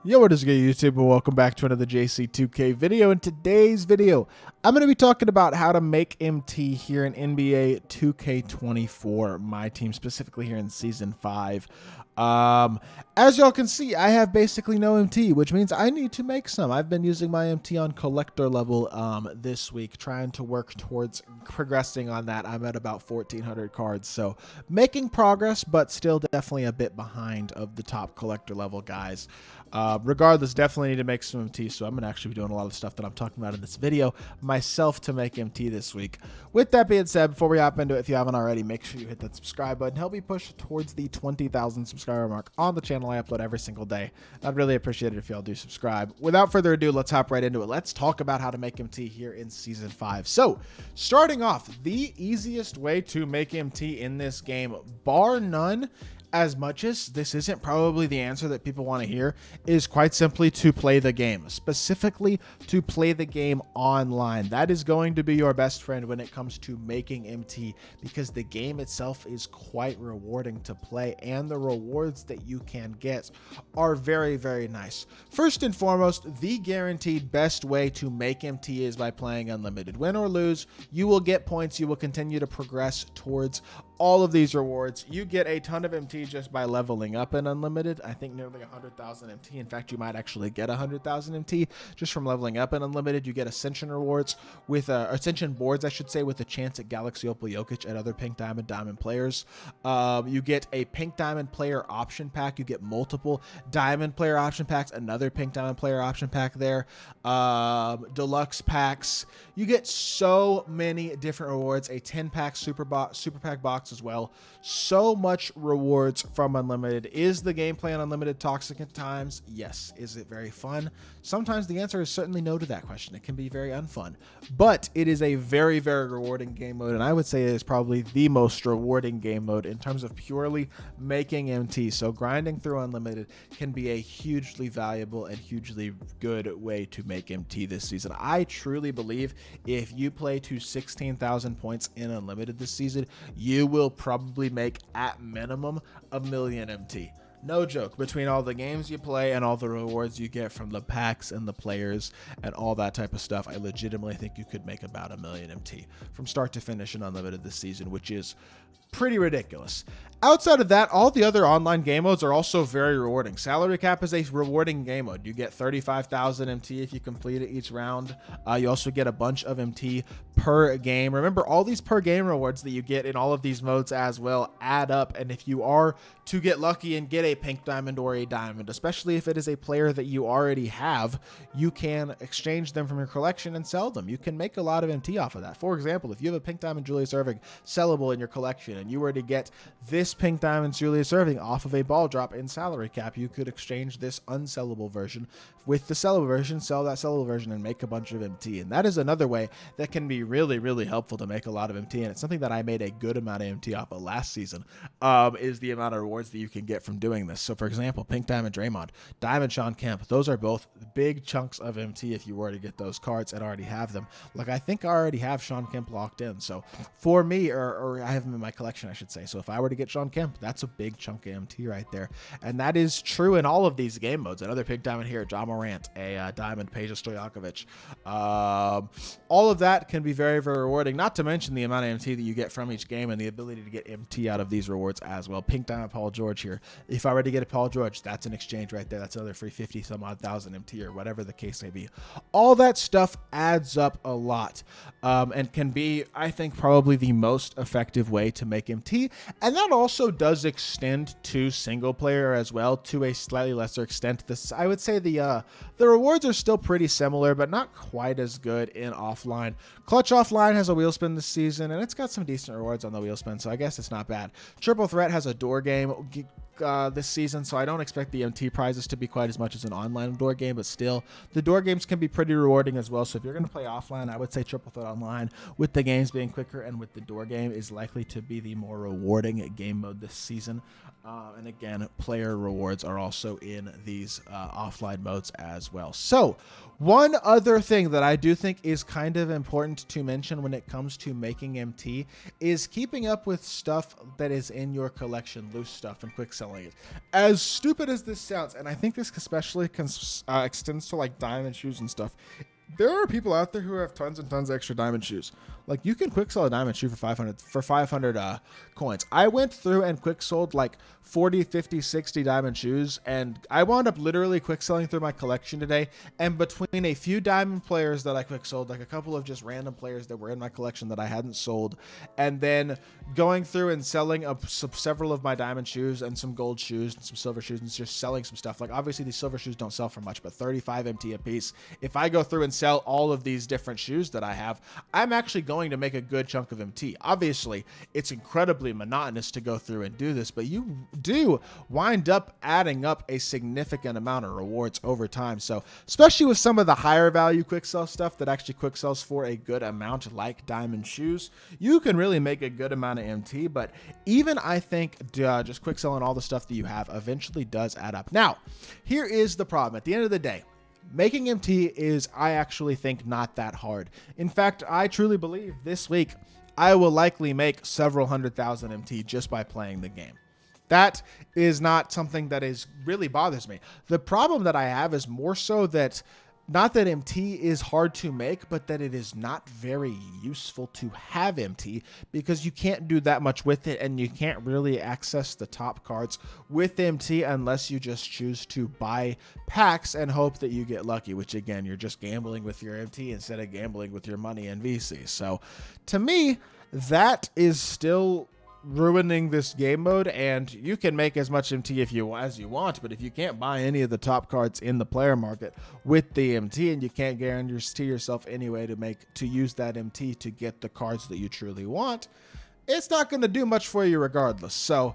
Yo, what is good, YouTube, and welcome back to another JC2K video. In today's video, I'm going to be talking about how to make MT here in NBA 2K24, my team, specifically here in Season 5. As y'all can see, I have basically no MT, which means I need to make some. I've been using my MT on collector level this week, trying to work towards progressing on that. I'm at about 1,400 cards, so making progress, but still definitely a bit behind of the top collector level guys. Regardless, definitely need to make some MT, so I'm going to actually be doing a lot of stuff that I'm talking about in this video myself to make MT this week. With that being said, before we hop into it, if you haven't already, make sure you hit that subscribe button. Help me push towards the 20,000 subscriber mark on the channel. I upload every single day. I'd really appreciate it if y'all do subscribe. Without further ado, let's hop right into it. Let's talk about how to make MT here in Season 5. So, starting off, the easiest way to make MT in this game, bar none, as much as this isn't probably the answer that people want to hear, is quite simply to play the game, specifically to play the game online. That is going to be your best friend when it comes to making MT, because the game itself is quite rewarding to play, and the rewards that you can get are very, very nice. First and foremost, the guaranteed best way to make MT is by playing unlimited. Win or lose, you will get points. You will continue to progress towards all of these rewards. You get a ton of MT just by leveling up in unlimited. I think nearly 100,000 MT. In fact, you might actually get 100,000 MT just from leveling up in unlimited. You get ascension rewards with ascension boards, I should say, with a chance at Galaxy Opal Jokic and other pink diamond players. You get a pink diamond player option pack. You get multiple diamond player option packs, another pink diamond player option pack there, deluxe packs. You get so many different rewards, a 10-pack super pack box as well. So much rewards from unlimited. Is the gameplay on unlimited toxic at times? Yes. Is it very fun? Sometimes the answer is certainly no to that question. It can be very unfun, but it is a very, very rewarding game mode, and I would say it is probably the most rewarding game mode in terms of purely making MT. So grinding through unlimited can be a hugely valuable and hugely good way to make MT this season. I truly believe if you play to 16,000 points in unlimited this season, you will probably make at minimum 1,000,000 MT. No joke, between all the games you play and all the rewards you get from the packs and the players and all that type of stuff, I legitimately think you could make about 1,000,000 MT from start to finish in unlimited this season, which is pretty ridiculous. Outside of that, all the other online game modes are also very rewarding. Salary Cap is a rewarding game mode. You get 35,000 MT if you complete it each round. You also get a bunch of MT per game. Remember, all these per game rewards that you get in all of these modes as well add up, and if you are to get lucky and get a pink diamond or a diamond, especially if it is a player that you already have, you can exchange them from your collection and sell them. You can make a lot of MT off of that. For example, if you have a pink diamond Julius Erving sellable in your collection and you were to get this pink diamond Julius Erving off of a ball drop in Salary Cap, you could exchange this unsellable version with the sellable version, sell that sellable version, and make a bunch of MT. And that is another way that can be really, really helpful to make a lot of MT. And it's something that I made a good amount of MT off of last season, is the amount of rewards that you can get from doing this. So for example, pink diamond Draymond, diamond Sean Kemp, those are both big chunks of MT if you were to get those cards and already have them. Like, I think I already have Sean Kemp locked in. So for me, or I have him in my collection, I should say. So if I were to get Sean Kemp, that's a big chunk of MT right there. And that is true in all of these game modes. Another pink diamond here, John Morant, a diamond Peja Stojakovic. All of that can be very, very rewarding, not to mention the amount of MT that you get from each game and the ability to get MT out of these rewards as well. Pink diamond Paul George here. If I were to get a Paul George, that's an exchange right there. That's another free 50 some odd thousand MT or whatever the case may be. All that stuff adds up a lot, and can be, I think, probably the most effective way to make MT. And that also does extend to single player as well, to a slightly lesser extent. This, I would say, the rewards are still pretty similar, but not quite as good in offline. Clutch Offline has a wheel spin this season, and it's got some decent rewards on the wheel spin, so I guess it's not bad. Triple Threat has a door game this season, so I don't expect the MT prizes to be quite as much as an online door game, but still, the door games can be pretty rewarding as well. So if you're going to play offline, I would say Triple Threat Online, with the games being quicker and with the door game, is likely to be the more rewarding game mode this season. And again, player rewards are also in these offline modes as well. So one other thing that I do think is kind of important to mention when it comes to making MT is keeping up with stuff that is in your collection, loose stuff, and quick sell selling it. As stupid as this sounds, and I think this especially extends to like diamond shoes and stuff, there are people out there who have tons and tons of extra diamond shoes. Like, you can quick sell a diamond shoe for 500 coins. I went through and quick sold like 40, 50, 60 diamond shoes, and I wound up literally quick selling through my collection today. And between a few diamond players that I quick sold, like a couple of just random players that were in my collection that I hadn't sold, and then going through and selling several of my diamond shoes and some gold shoes and some silver shoes and just selling some stuff. Like, obviously these silver shoes don't sell for much, but 35 MT a piece. If I go through and sell all of these different shoes that I have, I'm actually going to make a good chunk of MT. Obviously, it's incredibly monotonous to go through and do this, but you do wind up adding up a significant amount of rewards over time. So especially with some of the higher value quick sell stuff that actually quick sells for a good amount, like diamond shoes, you can really make a good amount of MT. But even I think just quick selling all the stuff that you have eventually does add up. Now, here is the problem. At the end of the day, making MT is, I actually think, not that hard. In fact, I truly believe this week I will likely make several 100,000 MT just by playing the game. That is not something that really bothers me. The problem that I have is more so that not that MT is hard to make, but that it is not very useful to have MT, because you can't do that much with it, and you can't really access the top cards with MT unless you just choose to buy packs and hope that you get lucky, which again, you're just gambling with your MT instead of gambling with your money and VC. So to me, that is still ruining this game mode. And you can make as much MT as you want, but if you can't buy any of the top cards in the player market with the MT, and you can't guarantee yourself any way to use that MT to get the cards that you truly want, it's not going to do much for you regardless. So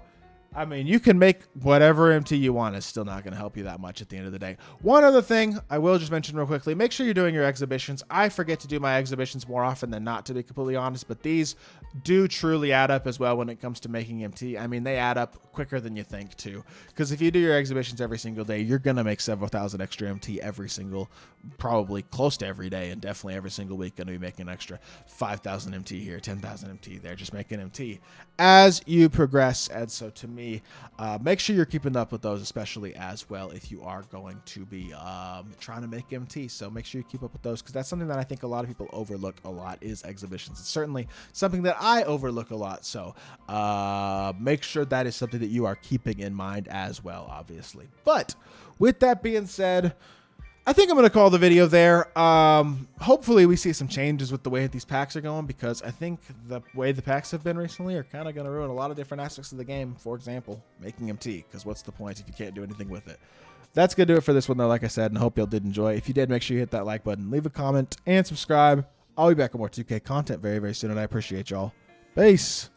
I mean, you can make whatever MT you want. It's still not going to help you that much at the end of the day. One other thing I will just mention real quickly, make sure you're doing your exhibitions. I forget to do my exhibitions more often than not, to be completely honest, but these do truly add up as well when it comes to making MT. I mean, they add up quicker than you think too, because if you do your exhibitions every single day, you're going to make several thousand extra MT every single, probably close to every day, and definitely every single week going to be making an extra 5,000 MT here, 10,000 MT there, just making MT as you progress. And so to me, make sure you're keeping up with those, especially as well if you are going to be trying to make MT. So make sure you keep up with those, because that's something that I think a lot of people overlook a lot, is exhibitions. It's certainly something that I overlook a lot. So make sure that is something that you are keeping in mind as well, obviously. But with that being said, I think I'm going to call the video there. Hopefully we see some changes with the way that these packs are going, because I think the way the packs have been recently are kind of going to ruin a lot of different aspects of the game. For example, making MT, because what's the point if you can't do anything with it? That's going to do it for this one, though, like I said, and I hope y'all did enjoy. If you did, make sure you hit that like button, leave a comment, and subscribe. I'll be back with more 2K content very, very soon, and I appreciate y'all. Peace.